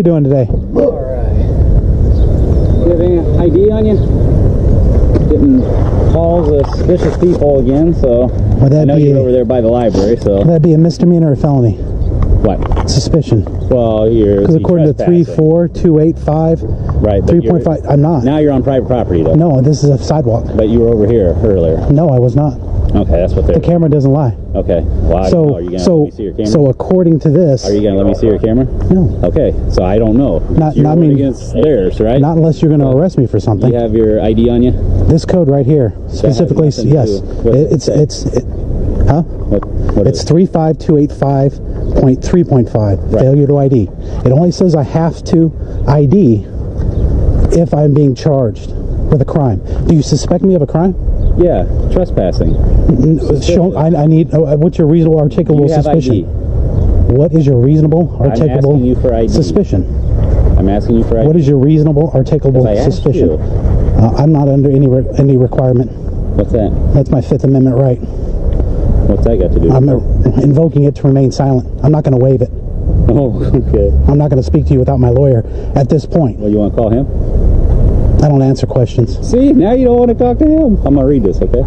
you doing today? Alright. Do you have any ID on you? Getting calls of suspicious people again, so Would that I know be you're over there by the library, so... Would that be a misdemeanor or a felony? What? Suspicion. Well, you're... Because according to 34285, right, 3.5, I'm not. Now you're on private property, though. No, this is a sidewalk. But you were over here earlier. No, I was not. Okay, that's what they're... The camera doesn't lie. Okay. Well, I don't know. Are you going to let me see your camera? So according to this... Are you going to let me see your camera? No. Okay, so I don't know. Not against theirs, right? Not unless you're going to arrest me for something. You have your ID on you? This code right here, specifically, yes. It's 35285.3.5, right. Failure to ID. It only says I have to ID if I'm being charged with a crime. Do you suspect me of a crime? Yeah, trespassing. I need. What's your reasonable, articulable suspicion? ID? What is your reasonable, articulable I'm asking you for ID. suspicion? I'm asking you for ID. What is your reasonable, articulable suspicion? I'm not under any requirement. What's that? That's my Fifth Amendment right. What's that got to do with I'm invoking it to remain silent. I'm not going to waive it. Oh, okay. I'm not going to speak to you without my lawyer at this point. Well, you want to call him? I don't answer questions. See, now you don't want to talk to him. I'm going to read this, okay?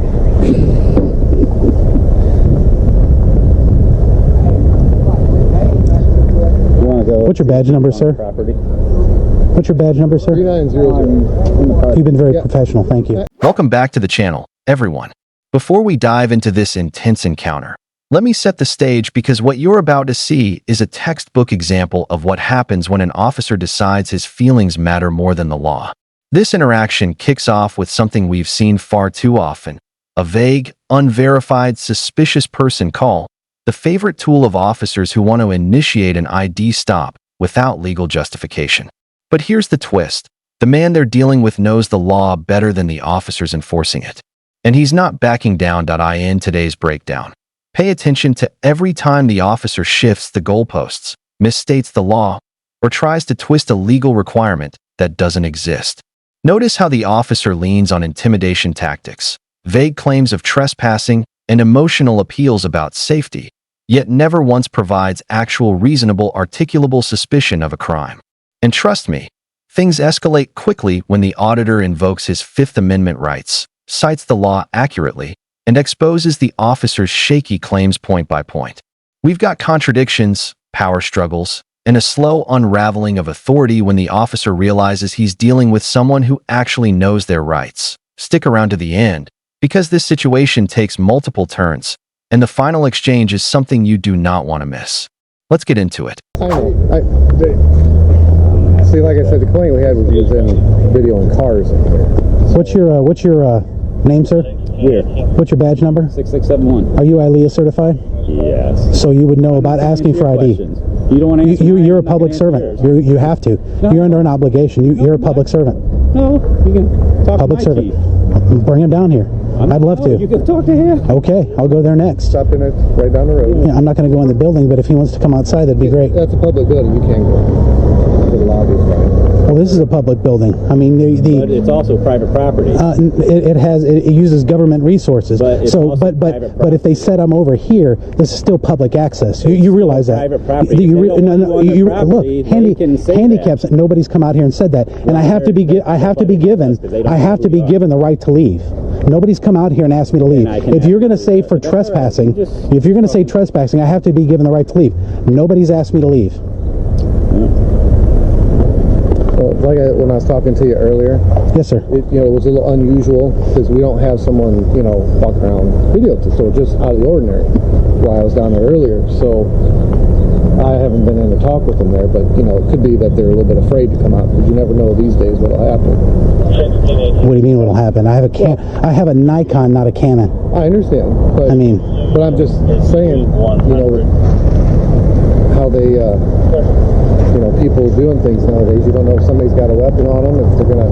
You want to go... What's your badge number, sir? Property. What's your badge number, sir? 3900. You've been very professional. Thank you. Welcome back to the channel, everyone. Before we dive into this intense encounter, let me set the stage because what you're about to see is a textbook example of what happens when an officer decides his feelings matter more than the law. This interaction kicks off with something we've seen far too often, a vague, unverified, suspicious person call, the favorite tool of officers who want to initiate an ID stop without legal justification. But here's the twist. The man they're dealing with knows the law better than the officers enforcing it. And he's not backing down. In today's breakdown, pay attention to every time the officer shifts the goalposts, misstates the law, or tries to twist a legal requirement that doesn't exist. Notice how the officer leans on intimidation tactics, vague claims of trespassing, and emotional appeals about safety, yet never once provides actual reasonable articulable suspicion of a crime. And trust me, things escalate quickly when the auditor invokes his Fifth Amendment rights, cites the law accurately, and exposes the officer's shaky claims point by point. We've got contradictions, power struggles, and a slow unraveling of authority when the officer realizes he's dealing with someone who actually knows their rights. Stick around to the end, because this situation takes multiple turns, and the final exchange is something you do not want to miss. Let's get into it. See, like I said, the complaint we had was using video in cars in here. What's your name, sir? Here. What's your badge number? 6671. Are you ILEA certified? Yes. So you would know about asking for ID. You don't want to answer You're a public servant. You have to. No. You're under an obligation. You're a public servant. No, you can talk Public to my servant. chief. Bring him down here. I'd love to. You can talk to him. Okay, I'll go there next. Stop in it right down the road. Yeah, I'm not going to go in the building, but if he wants to come outside, that'd be great. That's a public building. You can't go to the lobby. Well, this is a public building. I mean, But it's also private property. it uses government resources. But it's also but private if they said I'm over here, this is still public access. You realize that? Private property. Look, Property, they can say handicaps. that. Nobody's come out here and said that, and I have to be given the right to leave. Nobody's come out here and asked me to leave. If you're going to say for trespassing, if you're going to say trespassing, I have to be given the right to leave. Nobody's asked me to leave. Well, when I was talking to you earlier, Yes, sir. it was a little unusual because we don't have someone walk around video, so just out of the ordinary. Why I was down there earlier, so I haven't been in to talk with them there, but it could be that they're a little bit afraid to come out because you never know these days what'll happen. What do you mean what'll happen? I have a Nikon, not a Canon. I understand, but but I'm just saying, how they, people doing things nowadays. You don't know if somebody's got a weapon on them, if they're gonna.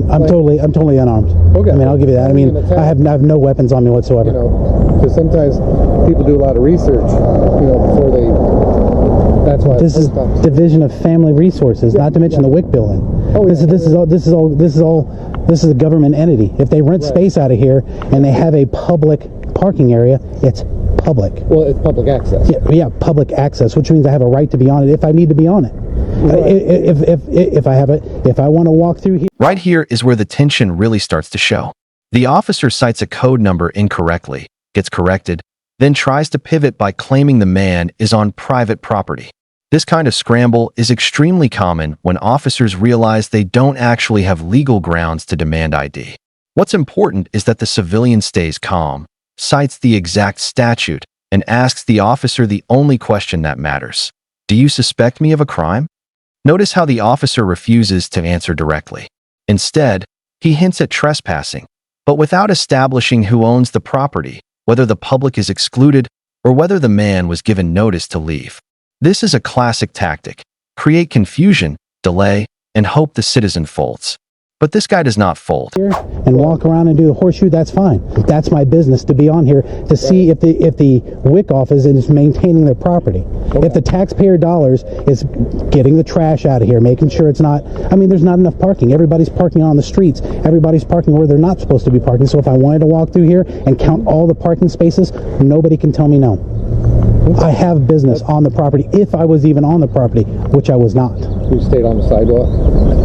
I'm totally unarmed. Okay. I mean, I'll give you that. I mean, I have no weapons on me whatsoever. Because sometimes people do a lot of research, before they. That's why. This is Division of Family Resources, not to mention the WIC building. Oh, This is a government entity. If they rent space out of here and they have a public parking area, it's public. Well, it's public access. Yeah, public access, which means I have a right to be on it if I need to be on it. If I have it, if I want to walk through here. Right here is where the tension really starts to show. The officer cites a code number incorrectly, gets corrected, then tries to pivot by claiming the man is on private property. This kind of scramble is extremely common when officers realize they don't actually have legal grounds to demand ID. What's important is that the civilian stays calm, cites the exact statute, and asks the officer the only question that matters. Do you suspect me of a crime? Notice how the officer refuses to answer directly. Instead, he hints at trespassing, but without establishing who owns the property, whether the public is excluded, or whether the man was given notice to leave. This is a classic tactic. Create confusion, delay, and hope the citizen folds. But this guy does not fold. And walk around and do the horseshoe, that's fine. That's my business to be on here to see if the WIC office is maintaining their property. Okay. If the taxpayer dollars is getting the trash out of here, making sure it's not, I mean, there's not enough parking. Everybody's parking on the streets. Everybody's parking where they're not supposed to be parking. So if I wanted to walk through here and count all the parking spaces, nobody can tell me no. I have business on the property, if I was even on the property, which I was not. You stayed on the sidewalk?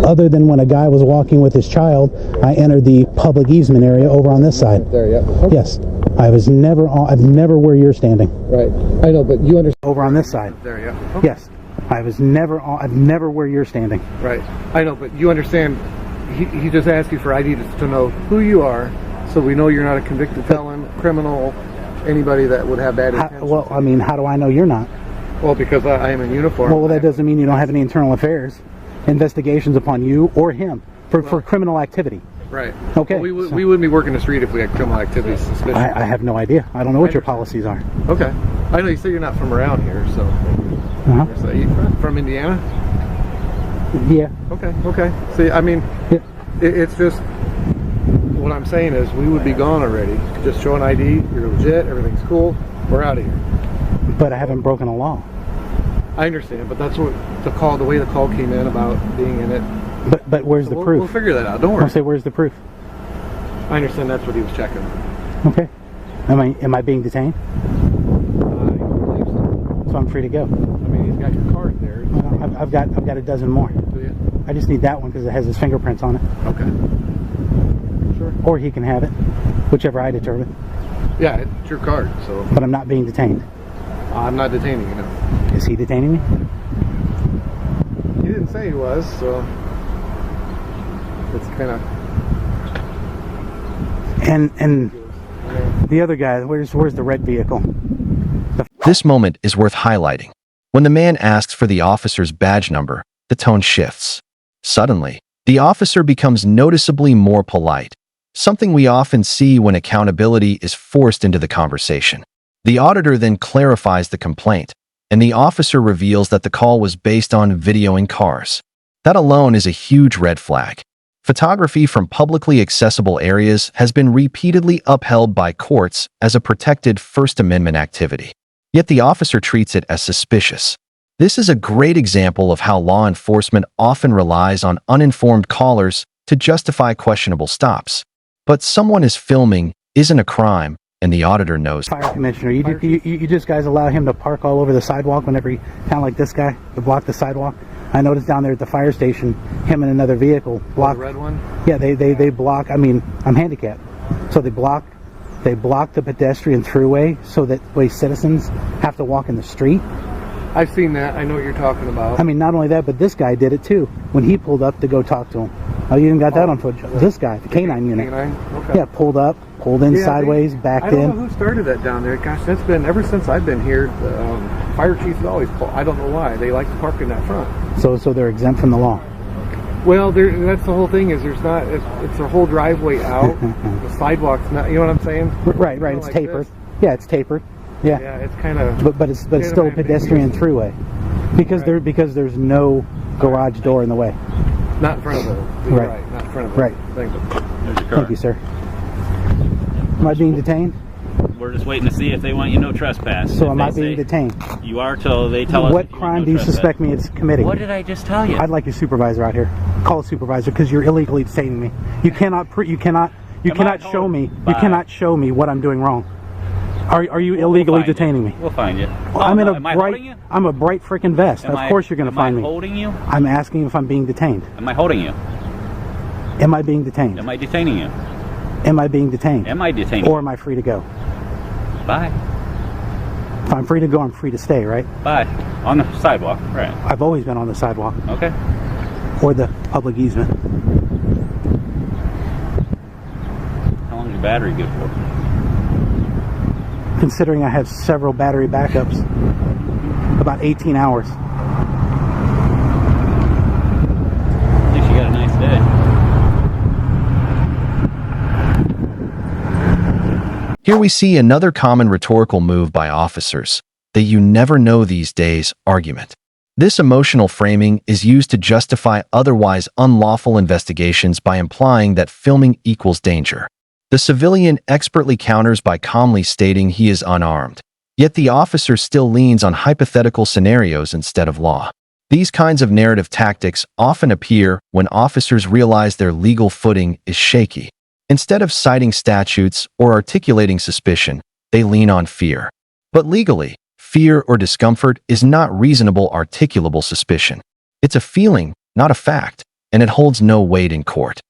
Other than when a guy was walking with his child, I entered the public easement area over on this side. There, yeah. Okay. Yes. I've never where you're standing. Right. I know, but you understand. Over on this side. There, yeah. Okay. Yes. I've never where you're standing. Right. I know, but you understand, he just asked you for ID to know who you are, so we know you're not a convicted felon, criminal, anybody that would have bad intentions. Well, I mean, how do I know you're not? Well, because I am in uniform. Well, that doesn't mean you don't have any internal affairs investigations upon you or him for criminal activity. Right. Okay. Well, we wouldn't be working the street if we had criminal activity suspicion. I have no idea. I don't know what your policies are. Okay. I know you say you're not from around here, so. So you from Indiana? Yeah. Okay. Okay. See, I mean, yeah. It's just what I'm saying is we would be gone already. Just show an ID. You're legit. Everything's cool. We're out of here. But I haven't broken a law. I understand, but that's what the way the call came in about being in it. But where's the proof? We'll figure that out. Don't worry. I'll say, where's the proof? I understand that's what he was checking. Okay. Am I being detained? I believe so. So I'm free to go. I mean, he's got your card there. Well, I've got a dozen more. Do you? I just need that one because it has his fingerprints on it. Okay. Sure. Or he can have it, whichever I determine. Yeah, it's your card, so. But I'm not being detained. I'm not detaining you, no. Is he detaining me? He didn't say he was, so it's kind of. And the other guy, where's the red vehicle? This moment is worth highlighting. When the man asks for the officer's badge number, the tone shifts. Suddenly, the officer becomes noticeably more polite, something we often see when accountability is forced into the conversation. The auditor then clarifies the complaint, and the officer reveals that the call was based on videoing cars. That alone is a huge red flag. Photography from publicly accessible areas has been repeatedly upheld by courts as a protected First Amendment activity. Yet the officer treats it as suspicious. This is a great example of how law enforcement often relies on uninformed callers to justify questionable stops. But someone is filming isn't a crime, and the auditor knows. Fire commissioner, you just guys allow him to park all over the sidewalk whenever he, kind of like this guy, to block the sidewalk. I noticed down there at the fire station, him and another vehicle block. The red one? Yeah, they block. I mean, I'm handicapped, so they block the pedestrian throughway so that way citizens have to walk in the street. I've seen that. I know what you're talking about. I mean, not only that, but this guy did it too when he pulled up to go talk to him. Oh, you even got that on footage. This guy, the canine unit. Okay. Yeah, pulled in sideways, backed in. I don't know who started that down there. Gosh, that's been ever since I've been here. The fire chief has always pulled. I don't know why they like to park in that front. So they're exempt from the law. Well, that's the whole thing. Is there's not. It's a whole driveway out. The sidewalk's not. You know what I'm saying? Right. It's like tapered. This. Yeah, it's tapered. Yeah. Yeah, it's kind of. But it's still a pedestrian throughway because there's no garage door in the way. Not in front of the. Right. Not in front of the. Right. Thing, Thank you, sir. Am I being detained? We're just waiting to see if they want you no trespass. So am I being detained? You are till they tell us. What crime do you suspect me of committing? What did I just tell you? I'd like your supervisor out here. Call a supervisor because you're illegally detaining me. You cannot show me what I'm doing wrong. Are you illegally detaining me? We'll find you. Well, I'm in a am I holding you? I'm a bright freaking vest. Of course you're going to find me. Am I holding you? I'm asking if I'm being detained. Am I holding you? Am I being detained? Am I detaining you? Am I being detained? Am I detaining Or you? am I free to go? Bye. If I'm free to go, I'm free to stay, right? Bye. On the sidewalk. Right. I've always been on the sidewalk Okay. or the public easement. How long's your battery good for? Considering I have several battery backups, about 18 hours. At least you got a nice day. Here we see another common rhetorical move by officers, the "you never know these days" argument. This emotional framing is used to justify otherwise unlawful investigations by implying that filming equals danger. The civilian expertly counters by calmly stating he is unarmed, yet the officer still leans on hypothetical scenarios instead of law. These kinds of narrative tactics often appear when officers realize their legal footing is shaky. Instead of citing statutes or articulating suspicion, they lean on fear. But legally, fear or discomfort is not reasonable articulable suspicion. It's a feeling, not a fact, and it holds no weight in court.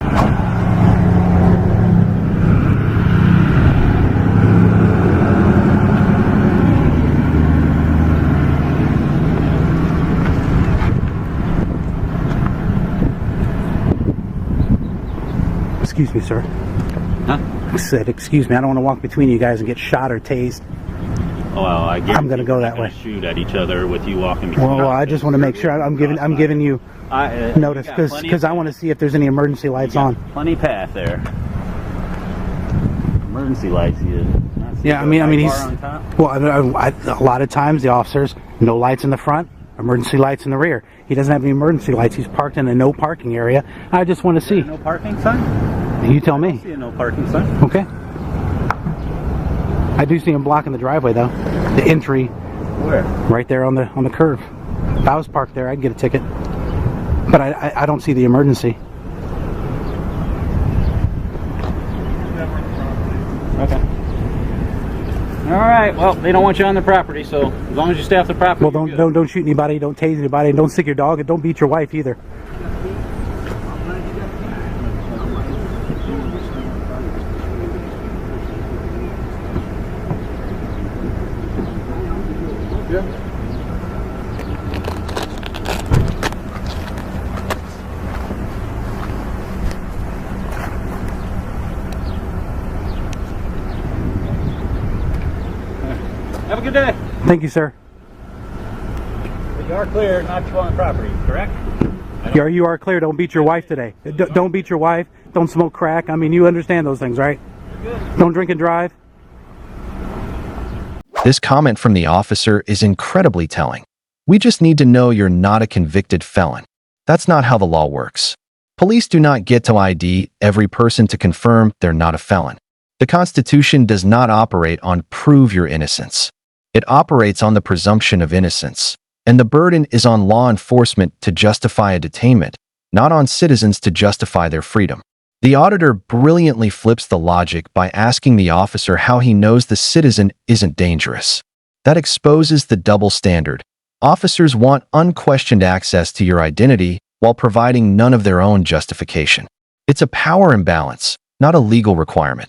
Excuse me, sir. Huh? I said, excuse me, I don't want to walk between you guys and get shot or tased. Well, I guarantee I'm gonna go we're that not gonna way. Shoot at each other with you walking. between Well, I us. just want to make sure I'm giving you notice because I want to see if there's any emergency lights on. Plenty path there. Emergency lights. Yeah, I mean, he's well. A lot of times the officers, no lights in the front, emergency lights in the rear. He doesn't have any emergency lights. He's parked in a no parking area. I just want to see. No parking sign. You tell me. See a no parking sign. Okay. I do see him blocking the driveway though. The entry Where? right there on the curve. If I was parked there, I'd get a ticket. But I don't see the emergency. Okay. All right. Well, they don't want you on the property, so as long as you stay off the property. Well, you're good. don't shoot anybody, don't tase anybody, and don't sick your dog, and don't beat your wife either. Have a good day. Thank you, sir. You are clear not to go on the property, correct? You are clear. Don't beat your wife today. Don't beat your wife. Don't smoke crack. I mean, you understand those things, right? Don't drink and drive. This comment from the officer is incredibly telling. We just need to know you're not a convicted felon. That's not how the law works. Police do not get to ID every person to confirm they're not a felon. The Constitution does not operate on prove your innocence. It operates on the presumption of innocence, and the burden is on law enforcement to justify a detainment, not on citizens to justify their freedom. The auditor brilliantly flips the logic by asking the officer how he knows the citizen isn't dangerous. That exposes the double standard. Officers want unquestioned access to your identity while providing none of their own justification. It's a power imbalance, not a legal requirement.